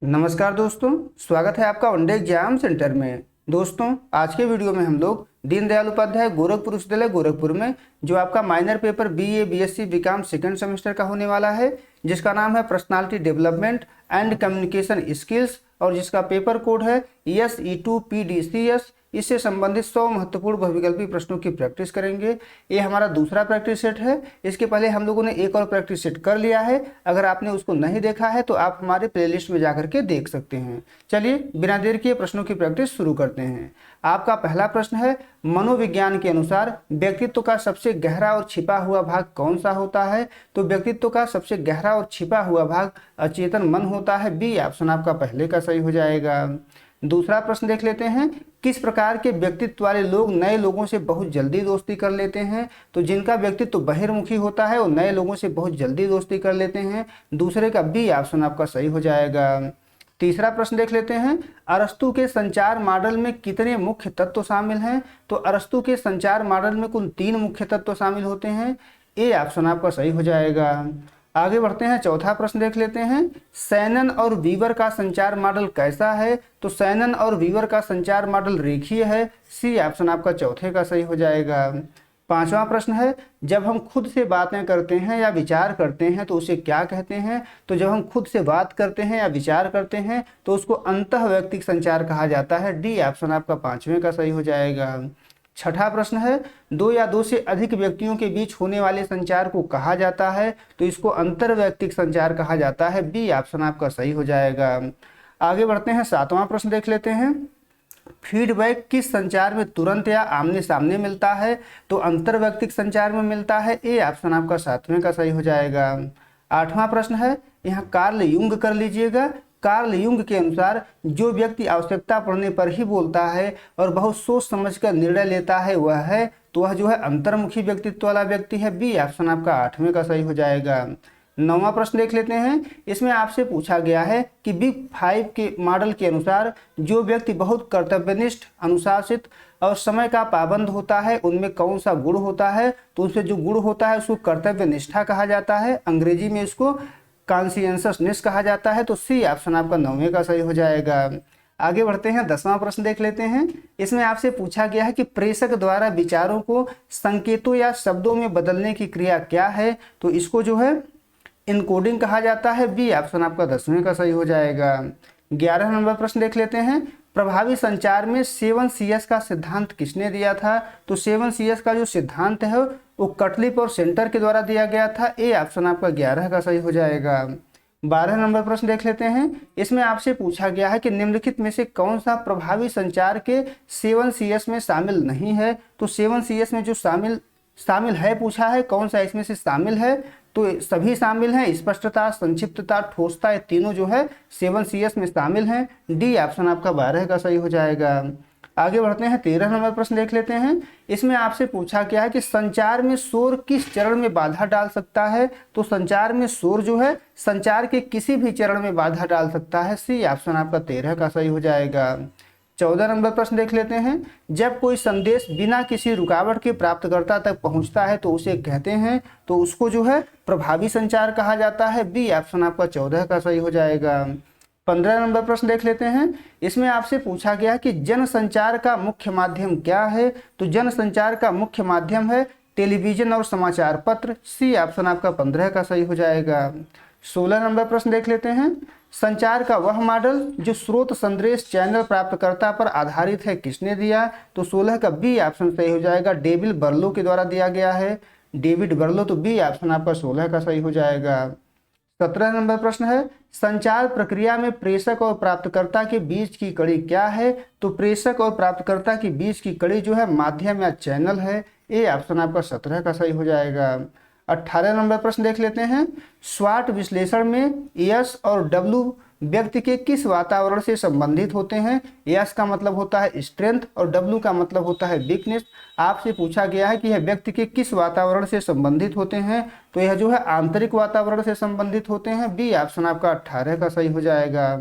नमस्कार दोस्तों, स्वागत है आपका वनडे एग्जाम सेंटर में। दोस्तों, आज के वीडियो में हम लोग दीनदयाल उपाध्याय गोरखपुर विश्वविद्यालय गोरखपुर में जो आपका minor paper BA BSc BCom second semester का होने वाला है, जिसका नाम है personality development and communication skills और जिसका पेपर कोड है SE2PDCS, इससे संबंधित 100 महत्वपूर्ण बहुविकल्पी प्रश्नों की प्रैक्टिस करेंगे। ये हमारा दूसरा प्रैक्टिस सेट है। इसके पहले हम लोगों ने एक और प्रैक्टिस सेट कर लिया है। अगर आपने उसको नहीं देखा है तो आप हमारे प्लेलिस्ट में जाकर के देख सकते हैं। चलिए बिना देर किए प्रश्नों की प्रैक्टिस शुरू करते हैं। आपका पहला प्रश्न है, मनोविज्ञान के अनुसार व्यक्तित्व का सबसे गहरा और छिपा हुआ भाग कौन सा होता है? तो व्यक्तित्व का सबसे गहरा और छिपा हुआ भाग अचेतन मन होता है। बी ऑप्शन आपका पहले का सही हो जाएगा। दूसरा प्रश्न देख लेते हैं, किस प्रकार के व्यक्तित्व वाले लोग नए लोगों से बहुत जल्दी दोस्ती कर लेते हैं? तो जिनका व्यक्तित्व बहिर्मुखी होता है वो नए लोगों से बहुत जल्दी दोस्ती कर लेते हैं। दूसरे का बी ऑप्शन आपका सही हो जाएगा। तीसरा प्रश्न देख लेते हैं, अरस्तु के संचार मॉडल में कितने मुख्य तत्व शामिल हैं? तो अरस्तु के संचार मॉडल में कुल 3 मुख्य तत्व शामिल होते हैं। ए ऑप्शन आपका सही हो जाएगा। आगे बढ़ते हैं, चौथा प्रश्न देख लेते हैं, शैनन और वीवर का संचार मॉडल कैसा है? तो शैनन और वीवर का संचार मॉडल रेखीय है। सी ऑप्शन आपका चौथे का सही हो जाएगा। पांचवा प्रश्न है, जब हम खुद से बातें करते हैं या विचार करते हैं तो उसे क्या कहते हैं? तो जब हम खुद से बात करते हैं या विचार करते हैं तो उसको अंतःवैयक्तिक संचार कहा जाता है। डी ऑप्शन आपका पांचवें का सही हो जाएगा। छठा प्रश्न है, 2 या 2 से अधिक व्यक्तियों के बीच होने वाले संचार को कहा जाता है? तो इसको अंतर्वैयक्तिक संचार कहा जाता है। बी ऑप्शन आपका सही हो जाएगा। आगे बढ़ते हैं, सातवां प्रश्न देख लेते हैं, फीडबैक किस संचार में तुरंत या आमने सामने मिलता है? तो अंतर्वैयक्तिक संचार में मिलता है। ए ऑप्शन आपका सातवें का सही हो जाएगा। आठवां प्रश्न है, यहाँ कार्ल युंग कर लीजिएगा। कार्ल युंग के अनुसार जो व्यक्ति आवश्यकता पड़ने पर ही बोलता है और बहुत सोच समझकर निर्णय लेता है वह जो है अंतर्मुखी व्यक्तित्व वाला व्यक्ति है। बी ऑप्शन आपका आठवें का सही हो जाएगा। नौवां प्रश्न देख लेते हैं, इसमें आपसे पूछा गया है कि बिग 5 के मॉडल के अनुसार जो व्यक्ति बहुत कर्तव्यनिष्ठ, अनुशासित और समय का पाबंद होता है उनमें कौन सा गुण होता है? तो उसमें जो गुण होता है उसको कर्तव्य निष्ठा कहा जाता है। अंग्रेजी में इसको कॉन्शियसनेस कहा जाता है। तो सी ऑप्शन आपका 9वें का सही हो जाएगा। आगे बढ़ते हैं, 10वां प्रश्न देख लेते हैं। इसमें आपसे पूछा गया है कि प्रेषक द्वारा विचारों को संकेतों या शब्दों में बदलने की क्रिया क्या है? तो इसको जो है इनकोडिंग कहा जाता है। बी ऑप्शन आपका 10वें का सही हो जाएगा। 11 नंबर प्रश्न देख लेते हैं, प्रभावी संचार में 7Cs का सिद्धांत किसने दिया था? तो 7Cs का जो सिद्धांत है वो कटलिप और सेंटर के द्वारा दिया गया था। ए ऑप्शन आपका 11 का सही हो जाएगा। 12 नंबर प्रश्न देख लेते हैं, इसमें आपसे पूछा गया है कि निम्नलिखित में से कौन सा प्रभावी संचार के 7Cs में शामिल नहीं है? तो 7Cs में जो शामिल है पूछा है, कौन सा इसमें से शामिल है? तो सभी शामिल हैं। स्पष्टता, संक्षिप्तता, ठोसता, ये तीनों जो है 7Cs में शामिल हैं। डी ऑप्शन आपका 12 का सही हो जाएगा। आगे बढ़ते हैं, 13 नंबर प्रश्न देख लेते हैं। इसमें आपसे पूछा गया है कि संचार में शोर किस चरण में बाधा डाल सकता है? तो संचार में शोर जो है संचार के किसी भी चरण में बाधा डाल सकता है। सी ऑप्शन आपका 13 का सही हो जाएगा। 14 नंबर प्रश्न देख लेते हैं, जब कोई संदेश बिना किसी रुकावट के प्राप्तकर्ता तक पहुंचता है तो उसे कहते हैं, तो उसको जो है प्रभावी संचार कहा जाता है। बी ऑप्शन आपका 14 का सही हो जाएगा। 15 नंबर प्रश्न देख लेते हैं, इसमें आपसे पूछा गया कि जनसंचार का मुख्य माध्यम क्या है? तो जनसंचार का मुख्य माध्यम है टेलीविजन और समाचार पत्र। सी ऑप्शन आपका 15 का सही हो जाएगा। 16 नंबर प्रश्न देख लेते हैं, संचार का वह मॉडल जो स्रोत संदेश चैनल प्राप्तकर्ता पर आधारित है किसने दिया? तो 16 का बी ऑप्शन सही हो जाएगा। डेविड बर्लो के द्वारा दिया गया है। डेविड बर्लो, तो बी ऑप्शन आपका 16 का सही हो जाएगा। 17 नंबर प्रश्न है, संचार प्रक्रिया में प्रेषक और प्राप्तकर्ता के बीच की कड़ी क्या है? तो प्रेषक और प्राप्तकर्ता के बीच की कड़ी जो है माध्यम या चैनल है। ए ऑप्शन आपका 17 का सही हो जाएगा। 18 नंबर प्रश्न देख लेते हैं, स्वाट विश्लेषण में यस और डब्ल्यू व्यक्ति के किस वातावरण से संबंधित होते हैं? यस का मतलब होता है स्ट्रेंथ और डब्ल्यू का मतलब होता है वीकनेस। आपसे पूछा गया है कि यह व्यक्ति के किस वातावरण से संबंधित होते हैं? तो यह जो है आंतरिक वातावरण से संबंधित होते हैं। बी ऑप्शन आपका 18 का सही हो जाएगा।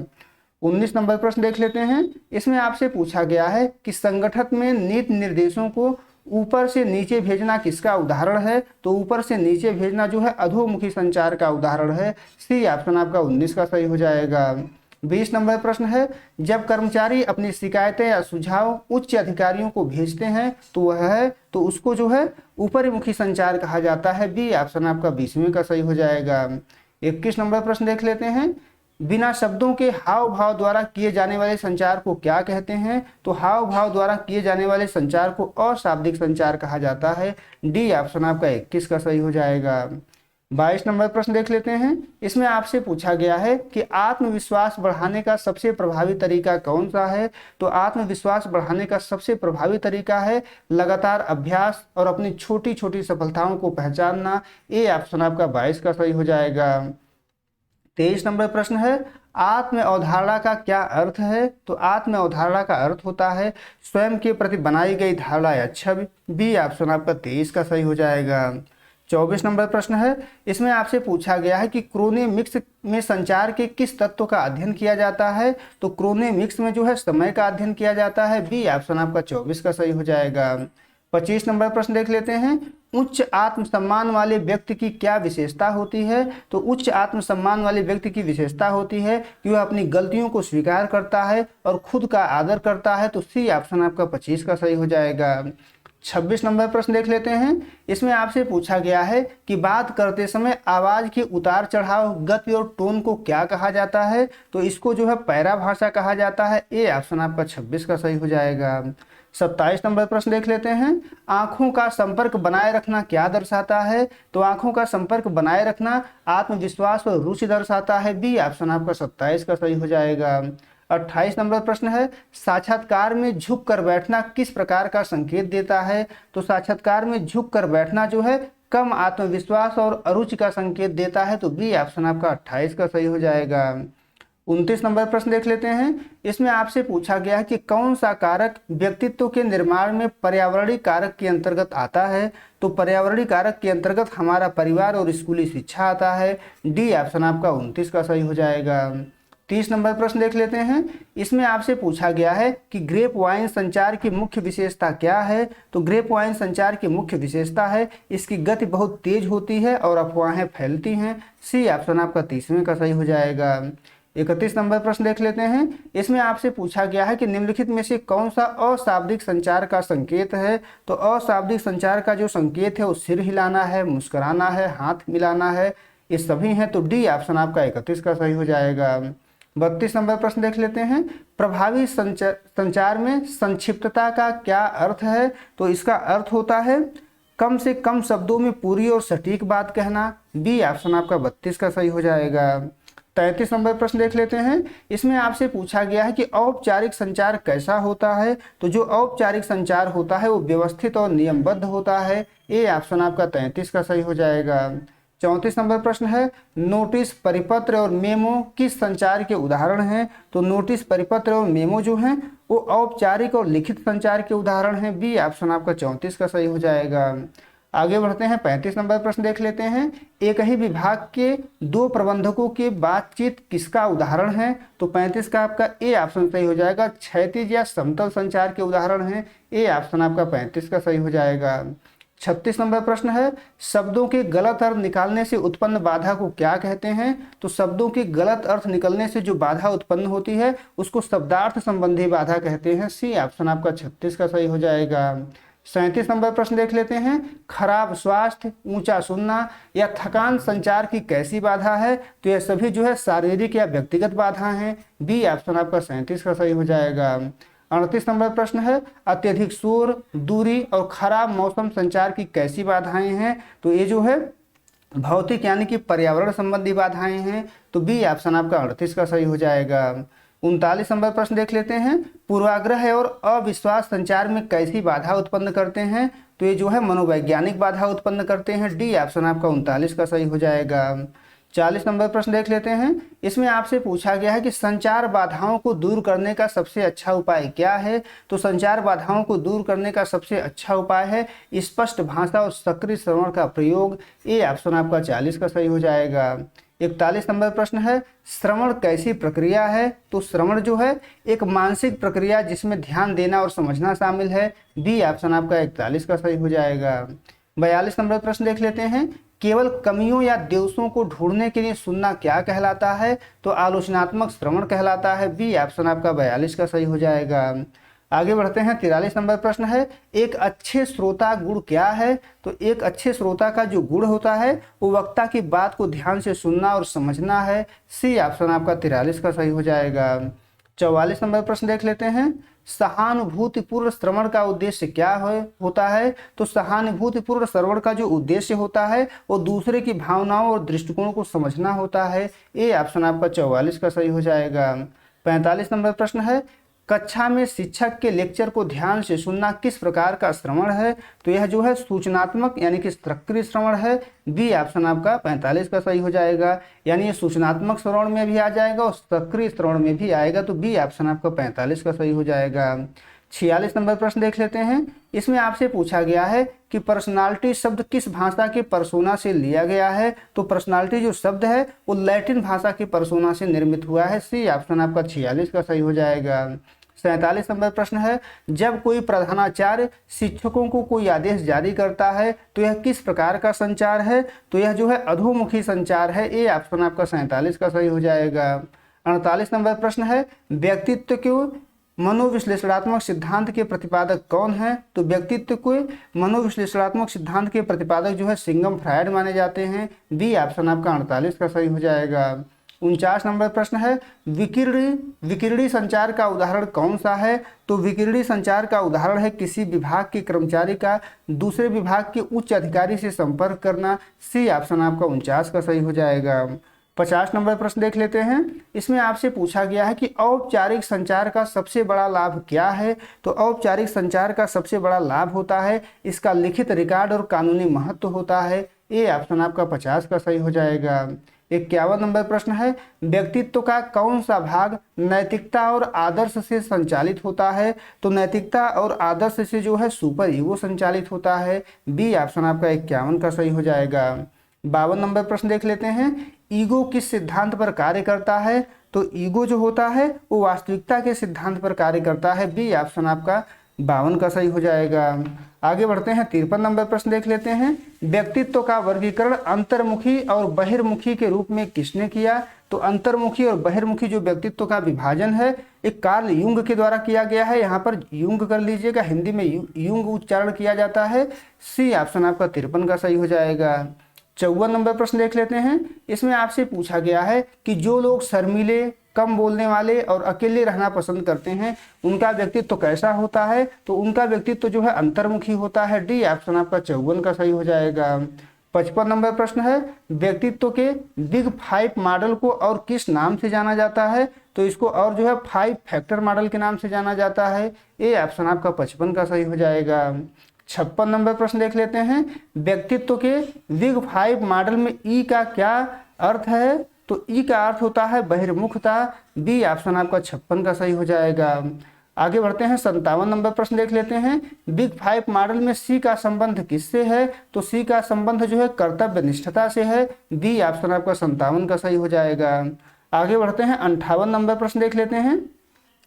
19 नंबर प्रश्न देख लेते हैं, इसमें आपसे पूछा गया है कि संगठन में नीति निर्देशों को ऊपर से नीचे भेजना किसका उदाहरण है? तो ऊपर से नीचे भेजना जो है अधोमुखी संचार का उदाहरण है। सी ऑप्शन आपका 19 का सही हो जाएगा। 20 नंबर प्रश्न है, जब कर्मचारी अपनी शिकायतें या सुझाव उच्च अधिकारियों को भेजते हैं तो उसको जो है ऊपरीमुखी संचार कहा जाता है। बी ऑप्शन आपका 20वें का सही हो जाएगा। 21 नंबर प्रश्न देख लेते हैं, बिना शब्दों के हाव भाव द्वारा किए जाने वाले संचार को क्या कहते हैं? तो हाव भाव द्वारा किए जाने वाले संचार को अशाब्दिक संचार कहा जाता है। डी ऑप्शन आपका 21 का सही हो जाएगा। 22 नंबर प्रश्न देख लेते हैं, इसमें आपसे पूछा गया है कि आत्मविश्वास बढ़ाने का सबसे प्रभावी तरीका कौन सा है? तो आत्मविश्वास बढ़ाने का सबसे प्रभावी तरीका है लगातार अभ्यास और अपनी छोटी छोटी सफलताओं को पहचानना। ए ऑप्शन आपका 22 का सही हो जाएगा। 23 नंबर प्रश्न है, आत्म अवधारणा का क्या अर्थ है? तो आत्म अवधारणा का अर्थ होता है स्वयं के प्रति बनाई गई धारणा या छवि। बी ऑप्शन आपका 23 का सही हो जाएगा। 24 नंबर प्रश्न है, इसमें आपसे पूछा गया है कि क्रोनेमिक्स में संचार के किस तत्व का अध्ययन किया जाता है? तो क्रोनेमिक्स में जो है समय का अध्ययन किया जाता है। बी ऑप्शन आपका 24 का सही हो जाएगा। 25 नंबर प्रश्न देख लेते हैं, उच्च आत्मसम्मान वाले व्यक्ति की क्या विशेषता होती है? तो उच्च आत्मसम्मान वाले व्यक्ति की विशेषता होती है कि वह अपनी गलतियों को स्वीकार करता है और खुद का आदर करता है। तो सी ऑप्शन आपका 25 का सही हो जाएगा। 26 नंबर प्रश्न देख लेते हैं, इसमें आपसे पूछा गया है कि बात करते समय आवाज के उतार चढ़ाव, गति और टोन को क्या कहा जाता है? तो इसको जो है पैराभाषा कहा जाता है। ए ऑप्शन आपका 26 का सही हो जाएगा। 27 नंबर प्रश्न देख लेते हैं, आंखों का संपर्क बनाए रखना क्या दर्शाता है? तो आंखों का संपर्क बनाए रखना आत्मविश्वास और रुचि दर्शाता है। बी ऑप्शन आपका 27 का सही हो जाएगा। 28 नंबर प्रश्न है, साक्षात्कार में झुक कर बैठना किस प्रकार का संकेत देता है? तो साक्षात्कार में झुक कर बैठना जो है कम आत्मविश्वास और अरुचि का संकेत देता है। तो बी ऑप्शन आपका 28 का सही हो जाएगा। 29 नंबर प्रश्न देख लेते हैं, इसमें आपसे पूछा गया है कि कौन सा कारक व्यक्तित्व के निर्माण में पर्यावरणीय कारक के अंतर्गत आता है? तो पर्यावरणीय कारक के अंतर्गत हमारा परिवार और स्कूली शिक्षा आता है। डी ऑप्शन आपका 29 का सही हो जाएगा। 30 नंबर प्रश्न देख लेते हैं, इसमें आपसे पूछा गया है कि ग्रेप वाइन संचार की मुख्य विशेषता क्या है? तो ग्रेप वाइन संचार की मुख्य विशेषता है इसकी गति बहुत तेज होती है और अफवाहें फैलती हैं। सी ऑप्शन आपका 30वें का सही हो जाएगा। 31 नंबर प्रश्न देख लेते हैं, इसमें आपसे पूछा गया है कि निम्नलिखित में से कौन सा अशाब्दिक संचार का संकेत है? तो अशाब्दिक संचार का जो संकेत है वो सिर हिलाना है, मुस्कुराना है, हाथ मिलाना है, ये सभी हैं। तो डी ऑप्शन आपका 31 का सही हो जाएगा। 32 नंबर प्रश्न देख लेते हैं, प्रभावी संचार में संक्षिप्तता का क्या अर्थ है? तो इसका अर्थ होता है कम से कम शब्दों में पूरी और सटीक बात कहना। बी ऑप्शन आपका 32 का सही हो जाएगा। 33 नंबर प्रश्न देख लेते हैं, इसमें आपसे पूछा गया है कि औपचारिक संचार कैसा होता है? तो जो औपचारिक संचार होता है वो व्यवस्थित और नियमबद्ध होता है। ए ऑप्शन आपका 33 का सही हो जाएगा। 34 नंबर प्रश्न है, नोटिस, परिपत्र और मेमो किस संचार के उदाहरण हैं? तो नोटिस, परिपत्र और मेमो जो हैं वो औपचारिक और लिखित संचार के उदाहरण हैं। बी ऑप्शन आपका 34 का सही हो जाएगा। आगे बढ़ते हैं, 35 नंबर प्रश्न देख लेते हैं, एक ही विभाग के दो प्रबंधकों की बातचीत किसका उदाहरण है? तो 35 का आपका ए ऑप्शन सही हो जाएगा। क्षैतिज या समतल संचार के उदाहरण हैं। ए ऑप्शन आपका 35 का सही हो जाएगा। 36 नंबर प्रश्न है, शब्दों के गलत अर्थ निकालने से उत्पन्न बाधा को क्या कहते हैं? तो शब्दों के गलत अर्थ निकलने से जो बाधा उत्पन्न होती है उसको शब्दार्थ संबंधी बाधा कहते हैं। सी ऑप्शन आपका 36 का सही हो जाएगा। 37 नंबर प्रश्न देख लेते हैं, खराब स्वास्थ्य, ऊंचा सुनना या थकान संचार की कैसी बाधा है? तो यह सभी जो है शारीरिक या व्यक्तिगत बाधा हैं। बी ऑप्शन आपका 37 का सही हो जाएगा। 38 नंबर प्रश्न है, अत्यधिक शोर, दूरी और खराब मौसम संचार की कैसी बाधाएं हैं? तो ये जो है भौतिक यानी कि पर्यावरण संबंधी बाधाएं हैं। तो बी ऑप्शन आपका 38 का सही हो जाएगा। 39 नंबर प्रश्न देख लेते हैं, पूर्वाग्रह और अविश्वास संचार में कैसी बाधा उत्पन्न करते हैं? तो ये जो है मनोवैज्ञानिक बाधा उत्पन्न करते हैं। डी ऑप्शन आपका 39 का सही हो जाएगा। 40 नंबर प्रश्न देख लेते हैं, इसमें आपसे पूछा गया है कि संचार बाधाओं को दूर करने का सबसे अच्छा उपाय क्या है? तो संचार बाधाओं को दूर करने का सबसे अच्छा उपाय है स्पष्ट भाषा और सक्रिय श्रवण का प्रयोग। ए ऑप्शन आपका 40 का सही हो जाएगा। 41 नंबर प्रश्न है, श्रवण कैसी प्रक्रिया है? तो श्रवण जो है एक मानसिक प्रक्रिया जिसमें ध्यान देना और समझना शामिल है। बी ऑप्शन आपका 41 का सही हो जाएगा। 42 नंबर प्रश्न देख लेते हैं, केवल कमियों या दोषों को ढूंढने के लिए सुनना क्या कहलाता है? तो आलोचनात्मक श्रवण कहलाता है। बी ऑप्शन आपका 42 का सही हो जाएगा। आगे बढ़ते हैं, 43 नंबर प्रश्न है, एक अच्छे श्रोता गुण क्या है? तो एक अच्छे श्रोता का जो गुण होता है वो वक्ता की बात को ध्यान से सुनना और समझना है। सी ऑप्शन आपका 43 का सही हो जाएगा। 44 नंबर प्रश्न देख लेते हैं, सहानुभूतिपूर्ण श्रवण का उद्देश्य क्या होता है? तो सहानुभूतिपूर्ण श्रवण का जो उद्देश्य होता है वो दूसरे की भावनाओं और दृष्टिकोण को समझना होता है। ए ऑप्शन आपका 44 का सही हो जाएगा। 45 नंबर प्रश्न है, कक्षा में शिक्षक के लेक्चर को ध्यान से सुनना किस प्रकार का श्रवण है? तो यह जो है सूचनात्मक यानी कि सक्रिय श्रवण है। बी ऑप्शन आपका 45 का सही हो जाएगा। यानी ये सूचनात्मक श्रवण में भी आ जाएगा और सक्रिय श्रवण में भी आएगा, तो बी ऑप्शन आपका 45 का सही हो जाएगा। 46 नंबर प्रश्न देख लेते हैं, इसमें आपसे पूछा गया है कि पर्सनालिटी शब्द किस भाषा के पर्सोना से लिया गया है? तो पर्सनालिटी जो शब्द है वो लैटिन भाषा के पर्सोना से निर्मित हुआ है। सी ऑप्शन आपका 46 का सही हो जाएगा। 47 नंबर प्रश्न है, जब कोई प्रधानाचार्य शिक्षकों को कोई आदेश जारी करता है तो यह किस प्रकार का संचार है? तो यह जो है अधोमुखी संचार है। ए ऑप्शन आपका 47 का सही हो जाएगा। 48 नंबर प्रश्न है, व्यक्तित्व के मनोविश्लेषणात्मक सिद्धांत के प्रतिपादक कौन है? तो व्यक्तित्व के मनोविश्लेषणात्मक सिद्धांत के प्रतिपादक जो है सिंगम फ्रायड माने जाते हैं। बी ऑप्शन आपका 48 का सही हो जाएगा। 49 नंबर प्रश्न है, विकिरणी संचार का उदाहरण कौन सा है? तो विकिरणी संचार का उदाहरण है किसी विभाग के कर्मचारी का दूसरे विभाग के उच्च अधिकारी से संपर्क करना। सी ऑप्शन आपका 49 का सही हो जाएगा। 50 नंबर प्रश्न देख लेते हैं, इसमें आपसे पूछा गया है कि औपचारिक संचार का सबसे बड़ा लाभ क्या है? तो औपचारिक संचार का सबसे बड़ा लाभ होता है इसका लिखित रिकॉर्ड और कानूनी महत्व होता है। ए ऑप्शन आपका 50 का सही हो जाएगा। 51 नंबर प्रश्न है, व्यक्तित्व का कौन सा भाग नैतिकता और आदर्श से संचालित होता है? तो नैतिकता और आदर्श से जो है सुपर ईगो संचालित होता है। बी ऑप्शन आपका 51 का सही हो जाएगा। 52 नंबर प्रश्न देख लेते हैं, ईगो किस सिद्धांत पर कार्य करता है? तो ईगो जो होता है वो वास्तविकता के सिद्धांत पर कार्य करता है। बी ऑप्शन आपका 52 का सही हो जाएगा। आगे बढ़ते हैं, 53 नंबर प्रश्न देख लेते हैं, व्यक्तित्व का वर्गीकरण अंतर्मुखी और बहिर्मुखी के रूप में किसने किया? तो अंतर्मुखी और बहिर्मुखी जो व्यक्तित्व का विभाजन है एक कार्ल युंग के द्वारा किया गया है। यहाँ पर युंग कर लीजिएगा, हिंदी में युंग उच्चारण किया जाता है। सी ऑप्शन आपका 53 का सही हो जाएगा। 54 नंबर प्रश्न देख लेते हैं, इसमें आपसे पूछा गया है कि जो लोग शर्मीले, कम बोलने वाले और अकेले रहना पसंद करते हैं उनका व्यक्तित्व कैसा होता है? तो उनका व्यक्तित्व जो है अंतर्मुखी होता है। डी ऑप्शन आपका 54 का सही हो जाएगा। 55 नंबर प्रश्न है, व्यक्तित्व के बिग 5 मॉडल को और किस नाम से जाना जाता है? तो इसको और जो है 5 फैक्टर मॉडल के नाम से जाना जाता है। ए ऑप्शन आपका 55 का सही हो जाएगा। 56 नंबर प्रश्न देख लेते हैं, व्यक्तित्व के बिग 5 मॉडल में ई का क्या अर्थ है? तो ई का अर्थ होता है बहिर्मुखता। बी ऑप्शन आपका 56 का सही हो जाएगा। आगे बढ़ते हैं, 57 नंबर प्रश्न देख लेते हैं, बिग 5 मॉडल में सी का संबंध किससे है? तो सी का संबंध जो है कर्तव्य निष्ठता से है। बी ऑप्शन आपका 57 का सही हो जाएगा। आगे बढ़ते हैं, 58 नंबर प्रश्न देख लेते हैं,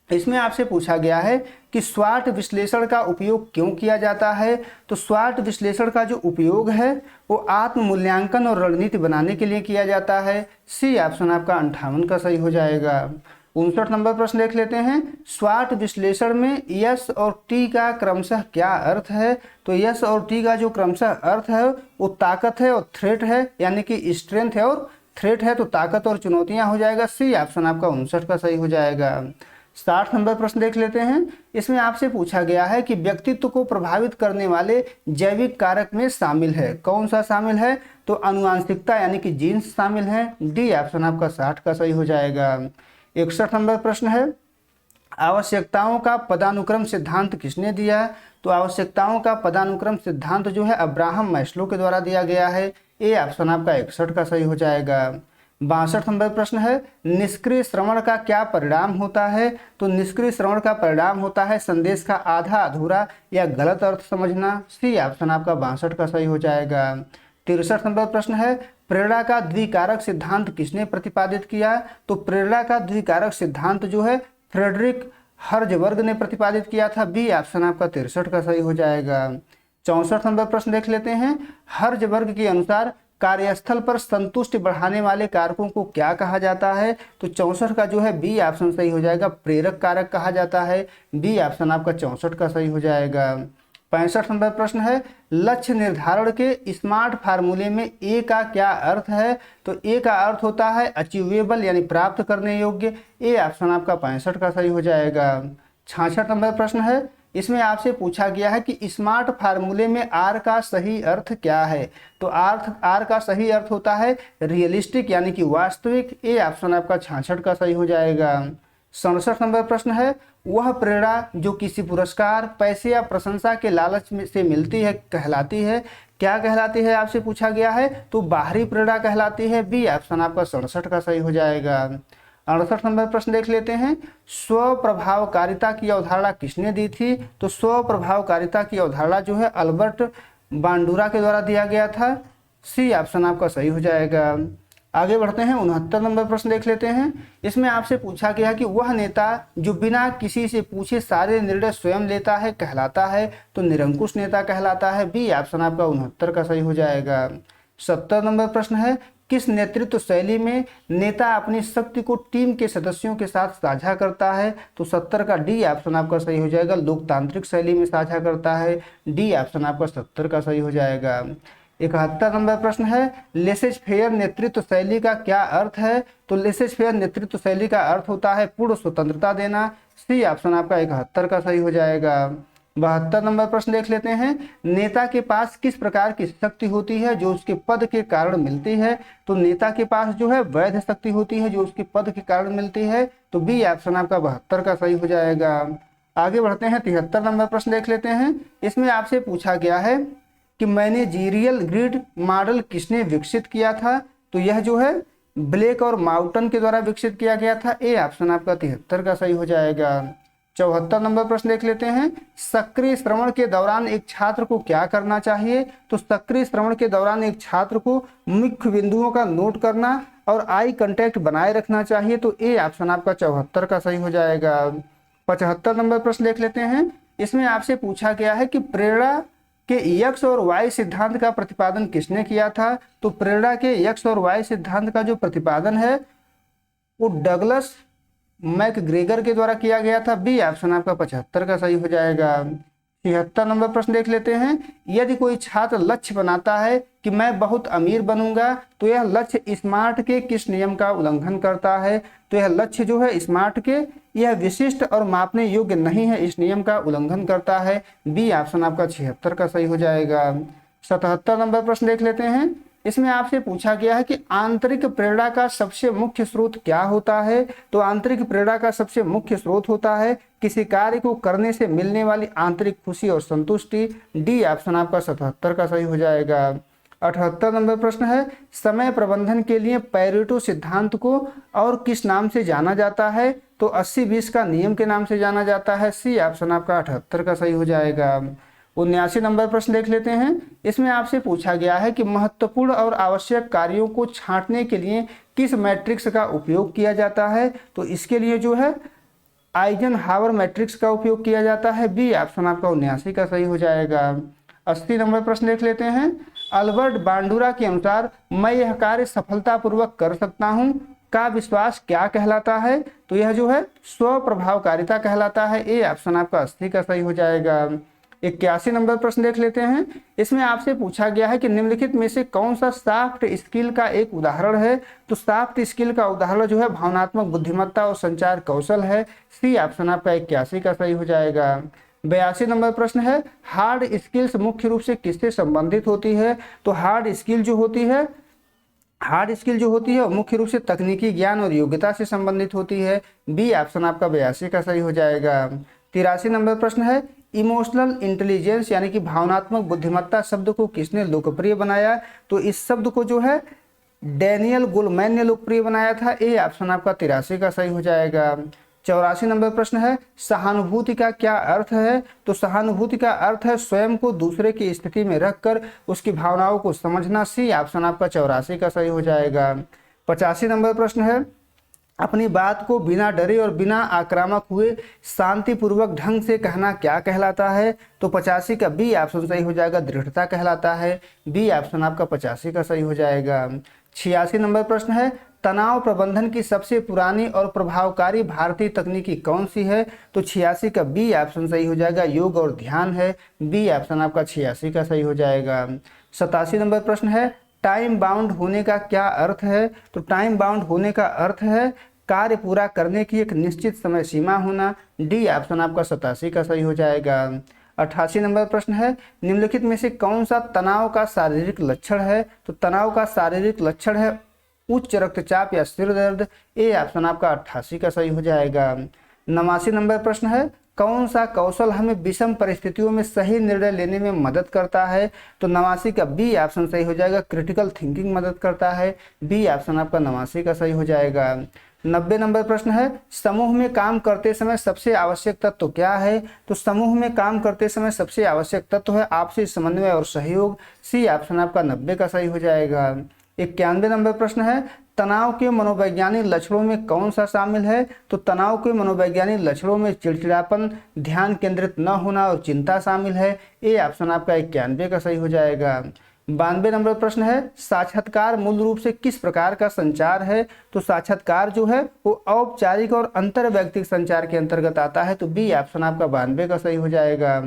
इसमें आपसे पूछा गया है कि स्वॉट विश्लेषण का उपयोग क्यों किया जाता है? तो स्वॉट विश्लेषण का जो उपयोग है वो आत्म मूल्यांकन और रणनीति बनाने के लिए किया जाता है। सी ऑप्शन आपका 58 का सही हो जाएगा। 59 नंबर प्रश्न देख लेते हैं, स्वॉट विश्लेषण में यस और टी का क्रमशः क्या अर्थ है? तो यस और टी का जो क्रमशः अर्थ है वो ताकत है और थ्रेट है, यानी कि स्ट्रेंथ है और थ्रेट है, तो ताकत और चुनौतियां हो जाएगा। सी ऑप्शन आपका 59 का सही हो जाएगा। 60 नंबर प्रश्न देख लेते हैं, इसमें आपसे पूछा गया है कि व्यक्तित्व को प्रभावित करने वाले जैविक कारक में शामिल है, कौन सा शामिल है? तो आनुवांशिकता यानी कि जीन्स शामिल है। डी ऑप्शन आपका 60 का सही हो जाएगा। 61 नंबर प्रश्न है, आवश्यकताओं का पदानुक्रम सिद्धांत किसने दिया? तो आवश्यकताओं का पदानुक्रम सिद्धांत जो है अब्राहम मैस्लो के द्वारा दिया गया है। ए ऑप्शन आपका 61 का सही हो जाएगा। 62 नंबर प्रश्न है, निष्क्रिय श्रवण का क्या परिणाम होता है? तो निष्क्रिय श्रवण का परिणाम होता है संदेश का आधा अधूरा या गलत अर्थ समझना। सी ऑप्शन आपका 62 का सही हो जाएगा। 63 नंबर प्रश्न है, प्रेरणा का द्विकारक सिद्धांत किसने प्रतिपादित किया? तो प्रेरणा का द्विकारक सिद्धांत जो है फ्रेडरिक हर्जबर्ग ने प्रतिपादित किया था। बी ऑप्शन आपका 63 का सही हो जाएगा। 64 नंबर प्रश्न देख लेते हैं, हर्जबर्ग के अनुसार कार्यस्थल पर संतुष्टि बढ़ाने वाले कारकों को क्या कहा जाता है? तो 64 का जो है बी ऑप्शन सही हो जाएगा, प्रेरक कारक कहा जाता है। बी ऑप्शन आपका 64 का सही हो जाएगा। 65 नंबर प्रश्न है, लक्ष्य निर्धारण के स्मार्ट फार्मूले में ए का क्या अर्थ है? तो ए का अर्थ होता है अचीवेबल यानी प्राप्त करने योग्य। ए ऑप्शन आपका 65 का सही हो जाएगा। 66 नंबर प्रश्न है, इसमें आपसे पूछा गया है कि स्मार्ट फार्मूले में आर का सही अर्थ क्या है? तो आर का सही अर्थ होता है रियलिस्टिक यानी कि वास्तविक। ए ऑप्शन आपका 66 का सही हो जाएगा। 67 नंबर प्रश्न है, वह प्रेरणा जो किसी पुरस्कार, पैसे या प्रशंसा के लालच में से मिलती है कहलाती है, क्या कहलाती है आपसे पूछा गया है? तो बाहरी प्रेरणा कहलाती है। बी ऑप्शन आपका 67 का सही हो जाएगा। 68 नंबर प्रश्न देख लेते हैं, स्वप्रभावकारिता की अवधारणा किसने दी थी? तो स्वप्रभावकारिता की अवधारणा जो है अल्बर्ट बांडुरा के द्वारा दिया गया था। सी ऑप्शन आपका सही हो जाएगा। आगे बढ़ते हैं, 69 नंबर प्रश्न देख लेते हैं। इसमें आपसे पूछा गया कि वह नेता जो बिना किसी से पूछे सारे निर्णय स्वयं लेता है कहलाता है, तो निरंकुश नेता कहलाता है। बी ऑप्शन आपका 69 का सही हो जाएगा। 70 नंबर प्रश्न है, किस नेतृत्व शैली में नेता अपनी शक्ति को टीम के सदस्यों के साथ साझा करता है? तो 70 का डी ऑप्शन आपका सही हो जाएगा, लोकतांत्रिक शैली में साझा करता है। डी ऑप्शन आपका 70 का सही हो जाएगा। 71 नंबर प्रश्न है, लेसेज फेयर नेतृत्व शैली का क्या अर्थ है? तो लेसेज फेयर नेतृत्व शैली का अर्थ होता है पूर्ण स्वतंत्रता देना। सी ऑप्शन आपका 71 का सही हो जाएगा। 72 नंबर प्रश्न देख लेते हैं, नेता के पास किस प्रकार की शक्ति होती है जो उसके पद के कारण मिलती है? तो नेता के पास जो है वैध शक्ति होती है जो उसके पद के कारण मिलती है। तो बी ऑप्शन आपका 72 का सही हो जाएगा। आगे बढ़ते हैं, 73 नंबर प्रश्न देख लेते हैं। इसमें आपसे पूछा गया है कि मैनेजीरियल ग्रिड मॉडल किसने विकसित किया था? तो यह जो है ब्लेक और माउटन के द्वारा विकसित किया गया था। ए ऑप्शन आपका 73 का सही हो जाएगा। 74 नंबर प्रश्न देख लेते हैं, सक्रिय श्रवण के दौरान एक छात्र को क्या करना चाहिए? तो सक्रिय श्रवण के दौरान एक छात्र को मुख्य बिंदुओं का नोट करना और आई कांटेक्ट बनाए रखना चाहिए। तो ए ऑप्शन आपका 74 का सही हो जाएगा। 75 नंबर प्रश्न देख लेते हैं। इसमें आपसे पूछा गया है कि प्रेरणा के एक्स और वाई सिद्धांत का प्रतिपादन किसने किया था? तो प्रेरणा के एक्स और वाई सिद्धांत का जो प्रतिपादन है वो डगलस मैकग्रेगर के द्वारा किया गया था। बी ऑप्शन आपका 75 का सही हो जाएगा। 76 नंबर प्रश्न देख लेते हैं, यदि कोई छात्र लक्ष्य बनाता है कि मैं बहुत अमीर बनूंगा, तो यह लक्ष्य स्मार्ट के किस नियम का उल्लंघन करता है? तो यह लक्ष्य जो है स्मार्ट के यह विशिष्ट और मापने योग्य नहीं है, इस नियम का उल्लंघन करता है। बी ऑप्शन आपका 76 का सही हो जाएगा। 77 नंबर प्रश्न देख लेते हैं। इसमें आपसे पूछा गया है कि आंतरिक प्रेरणा का सबसे मुख्य स्रोत क्या होता है? तो आंतरिक प्रेरणा का सबसे मुख्य स्रोत होता है किसी कार्य को करने से मिलने वाली आंतरिक खुशी और संतुष्टि। डी ऑप्शन आपका 77 का सही हो जाएगा। 78 नंबर प्रश्न है, समय प्रबंधन के लिए पैरेटो सिद्धांत को और किस नाम से जाना जाता है? तो 80-20 का नियम के नाम से जाना जाता है। सी ऑप्शन आपका 78 का सही हो जाएगा। 79 नंबर प्रश्न देख लेते हैं। इसमें आपसे पूछा गया है कि महत्वपूर्ण और आवश्यक कार्यों को छांटने के लिए किस मैट्रिक्स का उपयोग किया जाता है? तो इसके लिए जो है आइजनहावर मैट्रिक्स का उपयोग किया जाता है। बी ऑप्शन आपका 79 का सही हो जाएगा। 80 नंबर प्रश्न देख लेते हैं। अल्बर्ट बांडुरा के अनुसार मैं यह कार्य सफलतापूर्वक कर सकता हूं का विश्वास क्या कहलाता है? तो यह जो है स्वप्रभावकारिता कहलाता है। ए ऑप्शन आपका 80 का सही हो जाएगा। 81 नंबर प्रश्न देख लेते हैं। इसमें आपसे पूछा गया है कि निम्नलिखित में से कौन सा सॉफ्ट स्किल का एक उदाहरण है? तो सॉफ्ट स्किल का उदाहरण जो है भावनात्मक बुद्धिमत्ता और संचार कौशल है। सी ऑप्शन आपका 81 का सही हो जाएगा। 82 नंबर प्रश्न है, हार्ड स्किल्स मुख्य रूप से किससे संबंधित होती है? तो हार्ड स्किल जो होती है मुख्य रूप से तकनीकी ज्ञान और योग्यता से संबंधित होती है। बी ऑप्शन आपका 82 का सही हो जाएगा। 83 नंबर प्रश्न है, इमोशनल इंटेलिजेंस यानी कि भावनात्मक बुद्धिमत्ता शब्द को किसने लोकप्रिय बनाया? तो इस शब्द को जो है डैनियल गोलमैन ने लोकप्रिय बनाया था। ए ऑप्शन आपका 83 का सही हो जाएगा। 84 नंबर प्रश्न है, सहानुभूति का क्या अर्थ है? तो सहानुभूति का अर्थ है स्वयं को दूसरे की स्थिति में रखकर उसकी भावनाओं को समझना। सी ऑप्शन आपका 84 का सही हो जाएगा। 85 नंबर प्रश्न है, अपनी बात को बिना डरे और बिना आक्रामक हुए शांतिपूर्वक ढंग से कहना क्या कहलाता है? तो 85 का बी ऑप्शन सही हो जाएगा, दृढ़ता कहलाता है। बी ऑप्शन आपका 85 का सही हो जाएगा। 86 नंबर प्रश्न है, तनाव प्रबंधन की सबसे पुरानी और प्रभावकारी भारतीय तकनीकी कौन सी है? तो 86 का बी ऑप्शन सही हो जाएगा, योग और ध्यान है। बी ऑप्शन आपका 86 का सही हो जाएगा। 87 नंबर प्रश्न है, टाइम बाउंड होने का क्या अर्थ है? तो टाइम बाउंड होने का अर्थ है कार्य पूरा करने की एक निश्चित समय सीमा होना। डी ऑप्शन आपका 87 का सही हो जाएगा। 88 नंबर प्रश्न है, निम्नलिखित में से कौन सा तनाव का शारीरिक लक्षण है? तो तनाव का शारीरिक लक्षण है उच्च रक्तचाप या सिर दर्द। ए ऑप्शन आपका 88 का सही हो जाएगा। 89 नंबर प्रश्न है, कौन सा कौशल हमें विषम परिस्थितियों में सही निर्णय लेने में मदद करता है? तो 89 का बी ऑप्शन सही हो जाएगा, क्रिटिकल थिंकिंग मदद करता है। बी ऑप्शन आपका 89 का सही हो जाएगा। 90 नंबर प्रश्न है, समूह में काम करते समय सबसे आवश्यक तत्व क्या है? तो समूह में काम करते समय सबसे आवश्यक तत्व है आपसी समन्वय और सहयोग। सी ऑप्शन आपका 90 का सही हो जाएगा। 91 नंबर प्रश्न है, तनाव के मनोवैज्ञानिक लक्षणों में कौन सा शामिल है? तो तनाव के मनोवैज्ञानिक लक्षणों में चिड़चिड़ापन, ध्यान केंद्रित न होना और चिंता शामिल है। ए ऑप्शन आपका 91 का सही हो जाएगा। 92 नंबर प्रश्न है, साक्षात्कार मूल रूप से किस प्रकार का संचार है? तो साक्षात्कार जो है वो औपचारिक और अंतर व्यक्तिगत संचार के अंतर्गत आता है। तो बी ऑप्शन आपका 92 का सही हो जाएगा।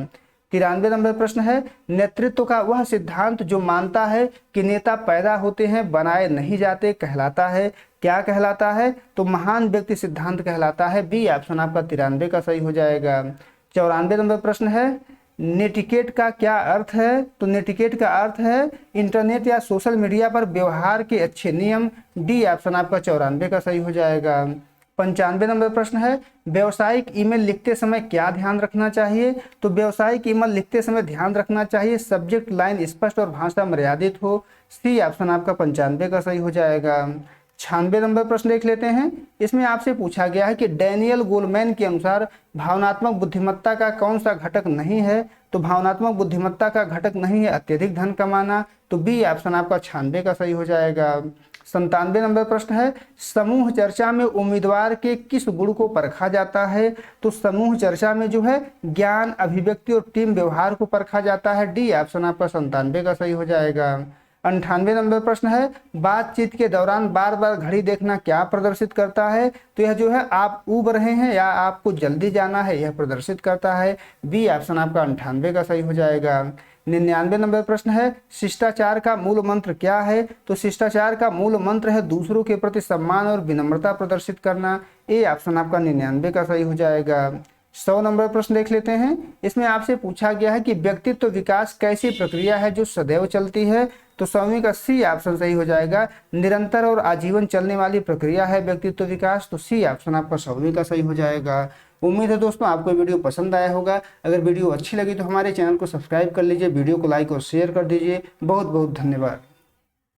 93 नंबर प्रश्न है, नेतृत्व का वह सिद्धांत जो मानता है कि नेता पैदा होते हैं बनाए नहीं जाते कहलाता है, क्या कहलाता है? तो महान व्यक्ति सिद्धांत कहलाता है। बी ऑप्शन आपका 93 का सही हो जाएगा। 94 नंबर प्रश्न है, नेटिकेट का क्या अर्थ है? तो नेटिकेट का अर्थ है इंटरनेट या सोशल मीडिया पर व्यवहार के अच्छे नियम। डी ऑप्शन आपका 94 का सही हो जाएगा। 95 नंबर प्रश्न है, व्यावसायिक ईमेल लिखते समय क्या ध्यान रखना चाहिए? तो व्यावसायिक ईमेल लिखते समय ध्यान रखना चाहिए सब्जेक्ट लाइन स्पष्ट और भाषा मर्यादित हो। सी ऑप्शन आपका 95 का सही हो जाएगा। 96 नंबर प्रश्न देख लेते हैं। इसमें आपसे पूछा गया है कि डैनियल गोलमैन के अनुसार भावनात्मक बुद्धिमत्ता का कौन सा घटक नहीं है? तो भावनात्मक बुद्धिमत्ता का घटक नहीं है अत्यधिक धन कमाना। तो बी ऑप्शन आपका 96 का सही हो जाएगा। 97 नंबर प्रश्न है, समूह चर्चा में उम्मीदवार के किस गुण को परखा जाता है? तो समूह चर्चा में जो है ज्ञान, अभिव्यक्ति और टीम व्यवहार को परखा जाता है। डी ऑप्शन आपका 97 का सही हो जाएगा। 98 नंबर प्रश्न है, बातचीत के दौरान बार बार घड़ी देखना क्या प्रदर्शित करता है? तो यह जो है आप ऊब रहे हैं या आपको जल्दी जाना है, यह प्रदर्शित करता है। बी ऑप्शन आपका 98 का सही हो जाएगा। 99 नंबर प्रश्न है, शिष्टाचार का मूल मंत्र क्या है? तो शिष्टाचार का मूल मंत्र है दूसरों के प्रति सम्मान और विनम्रता प्रदर्शित करना। ए ऑप्शन आपका 99 का सही हो जाएगा। 100 नंबर प्रश्न देख लेते हैं। इसमें आपसे पूछा गया है कि व्यक्तित्व विकास कैसी प्रक्रिया है जो सदैव चलती है? तो 100वीं का सी ऑप्शन सही हो जाएगा, निरंतर और आजीवन चलने वाली प्रक्रिया है व्यक्तित्व विकास। तो सी ऑप्शन आपका 100वीं का सही हो जाएगा। उम्मीद है दोस्तों आपको वीडियो पसंद आया होगा। अगर वीडियो अच्छी लगी तो हमारे चैनल को सब्सक्राइब कर लीजिए, वीडियो को लाइक और शेयर कर दीजिए। बहुत बहुत धन्यवाद।